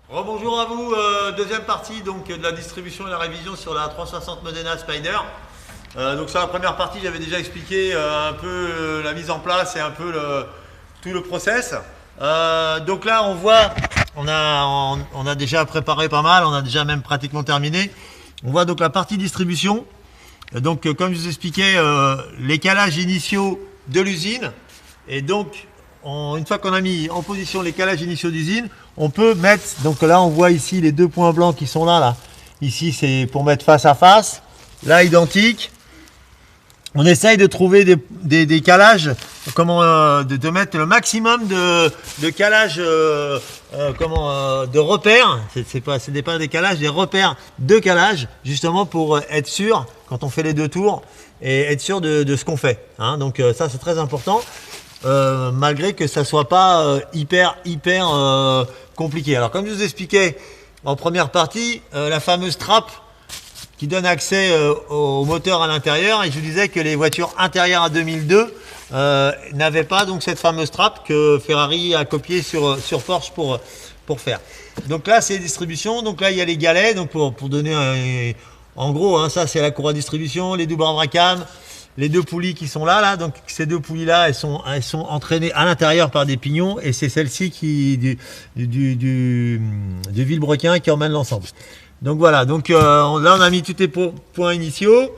Rebonjour à vous, deuxième partie donc, de la distribution et la révision sur la 360 Modena Spider. Donc sur la première partie, j'avais déjà expliqué un peu la mise en place et un peu tout le process. Donc là, on voit, on a déjà préparé pas mal, on a déjà même pratiquement terminé. On voit donc la partie distribution. Donc comme je vous expliquais, les calages initiaux de l'usine. Et donc, une fois qu'on a mis en position les calages initiaux d'usine, on peut mettre, donc là on voit ici les deux points blancs qui sont là. Ici c'est pour mettre face à face, là identique. On essaye de trouver des calages, de mettre le maximum de calages, de repères. Ce n'est pas des calages, des repères de calages, justement pour être sûr, quand on fait les deux tours, et être sûr de ce qu'on fait. Hein. Donc ça c'est très important. Malgré que ça soit pas hyper compliqué. Alors comme je vous expliquais en première partie, la fameuse trappe qui donne accès au moteur à l'intérieur, et je vous disais que les voitures intérieures à 2002 n'avaient pas donc cette fameuse trappe que Ferrari a copiée sur Porsche pour faire. Donc là c'est distribution, donc là il y a les galets, donc pour donner en gros, hein, ça c'est la courroie de distribution, les doubles Abracam, les deux poulies qui sont là, donc ces deux poulies là, elles sont entraînées à l'intérieur par des pignons, et c'est celle-ci qui du vilebrequin qui emmène l'ensemble. Donc voilà, donc là on a mis tous les points initiaux,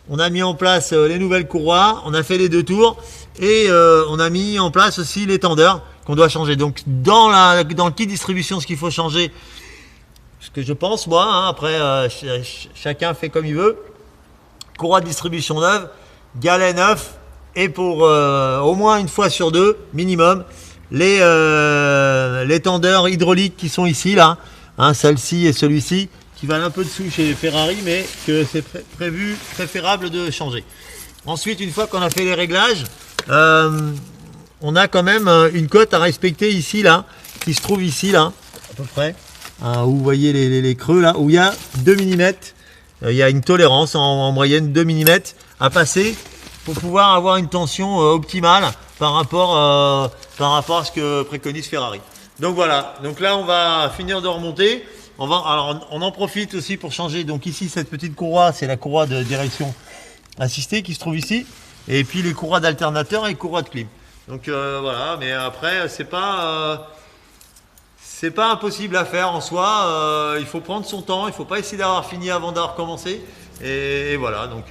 on a mis en place les nouvelles courroies, on a fait les deux tours, et on a mis en place aussi les tendeurs qu'on doit changer. Donc dans le kit distribution, ce qu'il faut changer, ce que je pense moi, hein, après chacun fait comme il veut, courroie de distribution neuve, galet neuf, et pour au moins une fois sur deux minimum les tendeurs hydrauliques qui sont ici là, hein, celle-ci et celui-ci, qui valent un peu dessous chez Ferrari, mais que c'est préférable de changer. Ensuite, une fois qu'on a fait les réglages, on a quand même une cote à respecter ici là, qui se trouve ici là à peu près, où vous voyez les creux là, où il y a 2 mm. Il y a une tolérance en moyenne 2 mm à passer pour pouvoir avoir une tension optimale par rapport à ce que préconise Ferrari. Donc voilà, donc là on va finir de remonter. Alors on en profite aussi pour changer. Donc ici cette petite courroie, c'est la courroie de direction assistée qui se trouve ici. Et puis les courroies d'alternateur et les courroies de clim. Donc voilà, mais après c'est pas impossible à faire en soi, il faut prendre son temps, il ne faut pas essayer d'avoir fini avant d'avoir commencé. Et voilà, donc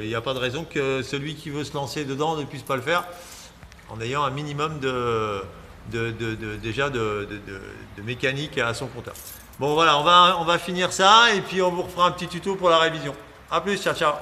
il n'y a pas de raison que celui qui veut se lancer dedans ne puisse pas le faire en ayant un minimum de mécanique à son compteur. Bon voilà, on va finir ça et puis on vous refera un petit tuto pour la révision. A plus, ciao ciao.